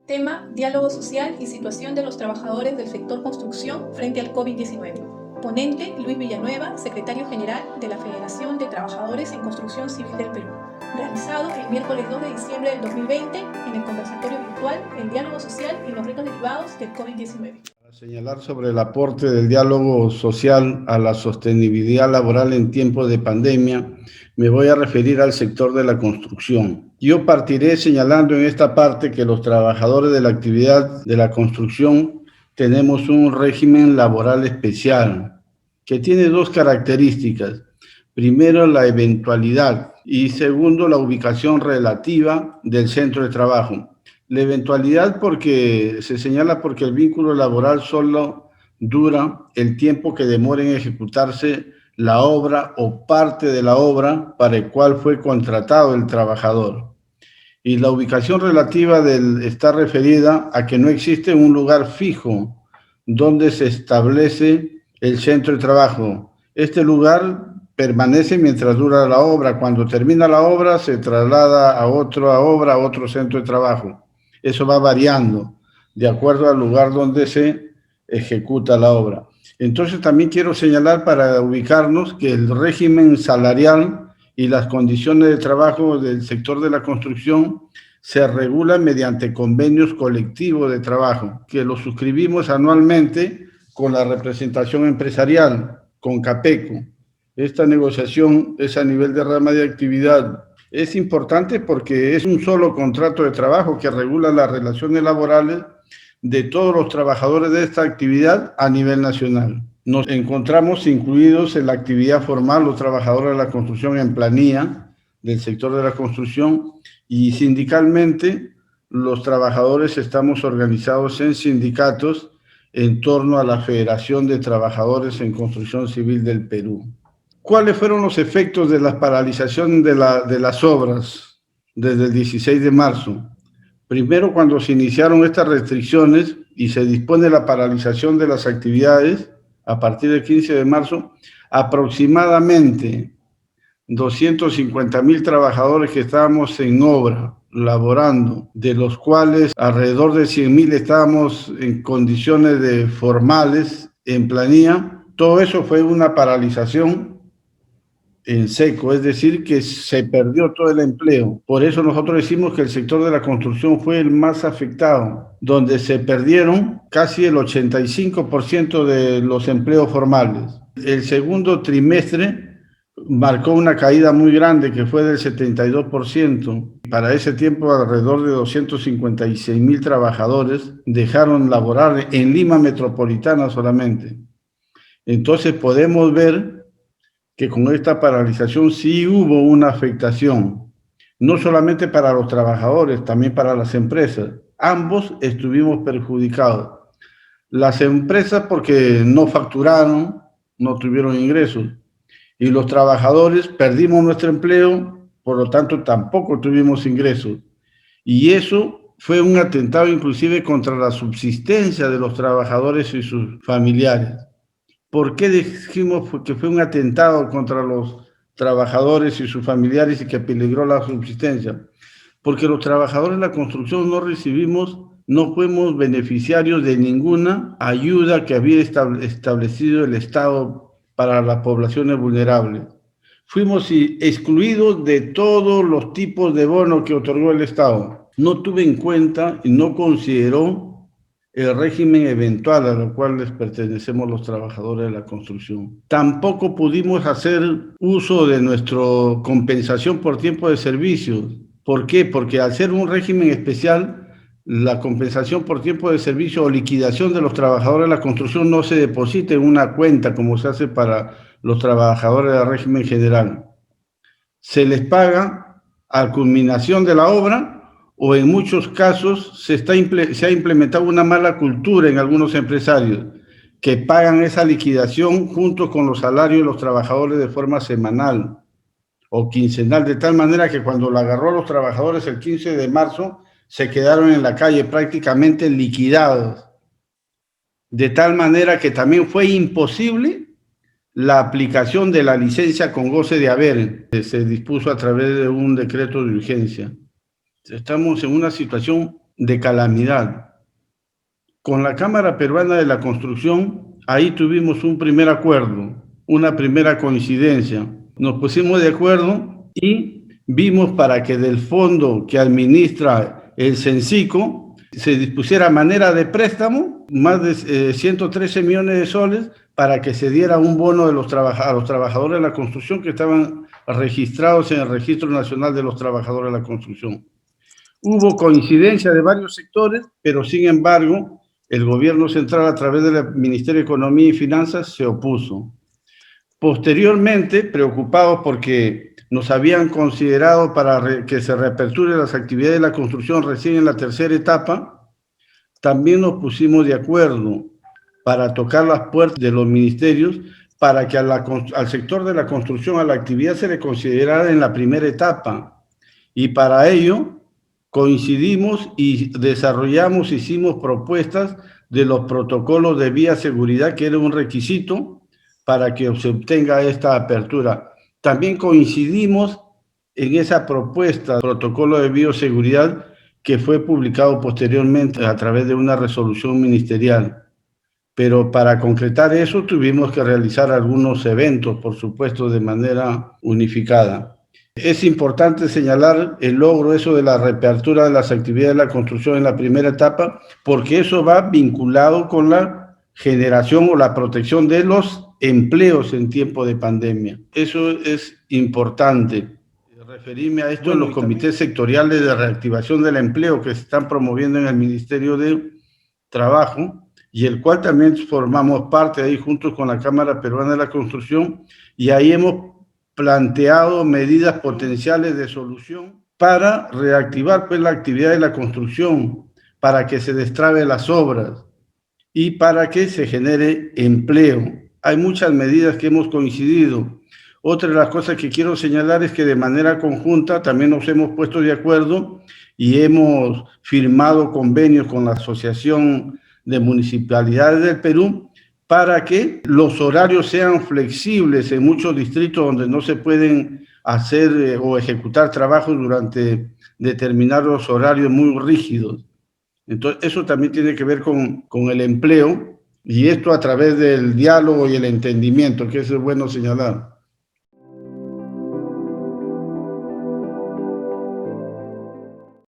Tema: diálogo social y situación de los trabajadores del sector construcción frente al COVID-19. Ponente: Luis Villanueva, secretario general de la Federación de Trabajadores en Construcción Civil del Perú. Realizado el miércoles 2 de diciembre del 2020 en el conversatorio virtual El diálogo social y los retos derivados del COVID-19. Para señalar sobre el aporte del diálogo social a la sostenibilidad laboral en tiempos de pandemia, me voy a referir al sector de la construcción. Yo partiré señalando en esta parte que los trabajadores de la actividad de la construcción tenemos un régimen laboral especial que tiene dos características. Primero, la eventualidad y segundo, la ubicación relativa del centro de trabajo. La eventualidad porque se señala porque el vínculo laboral solo dura el tiempo que demore en ejecutarse la obra o parte de la obra para el cual fue contratado el trabajador. Y la ubicación relativa está referida a que no existe un lugar fijo donde se establece el centro de trabajo. Este lugar permanece mientras dura la obra. Cuando termina la obra se traslada a otra obra, a otro centro de trabajo. Eso va variando de acuerdo al lugar donde se ejecuta la obra. Entonces también quiero señalar para ubicarnos que el régimen salarial y las condiciones de trabajo del sector de la construcción se regulan mediante convenios colectivos de trabajo, que los suscribimos anualmente con la representación empresarial, con CAPECO. Esta negociación es a nivel de rama de actividad. Es importante porque es un solo contrato de trabajo que regula las relaciones laborales de todos los trabajadores de esta actividad a nivel nacional. Nos encontramos incluidos en la actividad formal los trabajadores de la construcción en planilla del sector de la construcción y sindicalmente los trabajadores estamos organizados en sindicatos en torno a la Federación de Trabajadores en Construcción Civil del Perú. ¿Cuáles fueron los efectos de la paralización de las obras desde el 16 de marzo? Primero, cuando se iniciaron estas restricciones y se dispone la paralización de las actividades a partir del 15 de marzo, aproximadamente 250,000 trabajadores que estábamos en obra, laborando, de los cuales alrededor de 100,000 estábamos en condiciones formales, en planilla. Todo eso fue una paralización en seco, es decir, que se perdió todo el empleo. Por eso nosotros decimos que el sector de la construcción fue el más afectado, donde se perdieron casi el 85% de los empleos formales. El segundo trimestre marcó una caída muy grande que fue del 72%. Para ese tiempo alrededor de 256,000 trabajadores dejaron laborar en Lima metropolitana solamente. Entonces podemos ver que con esta paralización sí hubo una afectación, no solamente para los trabajadores, también para las empresas. Ambos estuvimos perjudicados. Las empresas porque no facturaron, no tuvieron ingresos, y los trabajadores perdimos nuestro empleo, por lo tanto tampoco tuvimos ingresos. Y eso fue un atentado inclusive contra la subsistencia de los trabajadores y sus familiares. ¿Por qué dijimos que fue un atentado contra los trabajadores y sus familiares y que peligró la subsistencia? Porque los trabajadores de la construcción no fuimos beneficiarios de ninguna ayuda que había establecido el Estado para las poblaciones vulnerables. Fuimos excluidos de todos los tipos de bonos que otorgó el Estado. No tuve en cuenta y no consideró el régimen eventual al cual les pertenecemos los trabajadores de la construcción. Tampoco pudimos hacer uso de nuestra compensación por tiempo de servicio. ¿Por qué? Porque al ser un régimen especial, la compensación por tiempo de servicio o liquidación de los trabajadores de la construcción no se deposita en una cuenta como se hace para los trabajadores del régimen general. Se les paga a culminación de la obra o en muchos casos se ha implementado una mala cultura en algunos empresarios que pagan esa liquidación junto con los salarios de los trabajadores de forma semanal o quincenal, de tal manera que cuando la agarró a los trabajadores el 15 de marzo se quedaron en la calle prácticamente liquidados, de tal manera que también fue imposible la aplicación de la licencia con goce de haber, que se dispuso a través de un decreto de urgencia. Estamos en una situación de calamidad. Con la Cámara Peruana de la Construcción, ahí tuvimos un primer acuerdo, una primera coincidencia. Nos pusimos de acuerdo y vimos para que del fondo que administra el CENSICO se dispusiera manera de préstamo, más de 113 millones de soles, para que se diera un bono a los trabajadores de la construcción que estaban registrados en el Registro Nacional de los Trabajadores de la Construcción. Hubo coincidencia de varios sectores, pero sin embargo, el gobierno central a través del Ministerio de Economía y Finanzas se opuso. Posteriormente, preocupados porque nos habían considerado para que se reaperture las actividades de la construcción recién en la tercera etapa, también nos pusimos de acuerdo para tocar las puertas de los ministerios para que al sector de la construcción, a la actividad se le considerara en la primera etapa. Y para ello coincidimos y desarrollamos, hicimos propuestas de los protocolos de bioseguridad, que era un requisito para que se obtenga esta apertura. También coincidimos en esa propuesta, protocolo de bioseguridad, que fue publicado posteriormente a través de una resolución ministerial. Pero para concretar eso tuvimos que realizar algunos eventos, por supuesto, de manera unificada. Es importante señalar el logro eso de la reapertura de las actividades de la construcción en la primera etapa, porque eso va vinculado con la generación o la protección de los empleos en tiempo de pandemia. Eso es importante. Referirme a esto en los comités sectoriales de reactivación del empleo que se están promoviendo en el Ministerio de Trabajo, y el cual también formamos parte ahí juntos con la Cámara Peruana de la Construcción, y ahí hemos planteado medidas potenciales de solución para reactivar pues la actividad de la construcción, para que se destrabe las obras y para que se genere empleo. Hay muchas medidas que hemos coincidido. Otra de las cosas que quiero señalar es que de manera conjunta también nos hemos puesto de acuerdo y hemos firmado convenios con la Asociación de Municipalidades del Perú para que los horarios sean flexibles en muchos distritos donde no se pueden hacer o ejecutar trabajos durante determinados horarios muy rígidos. Entonces, eso también tiene que ver con el empleo, y esto a través del diálogo y el entendimiento, que eso es bueno señalar.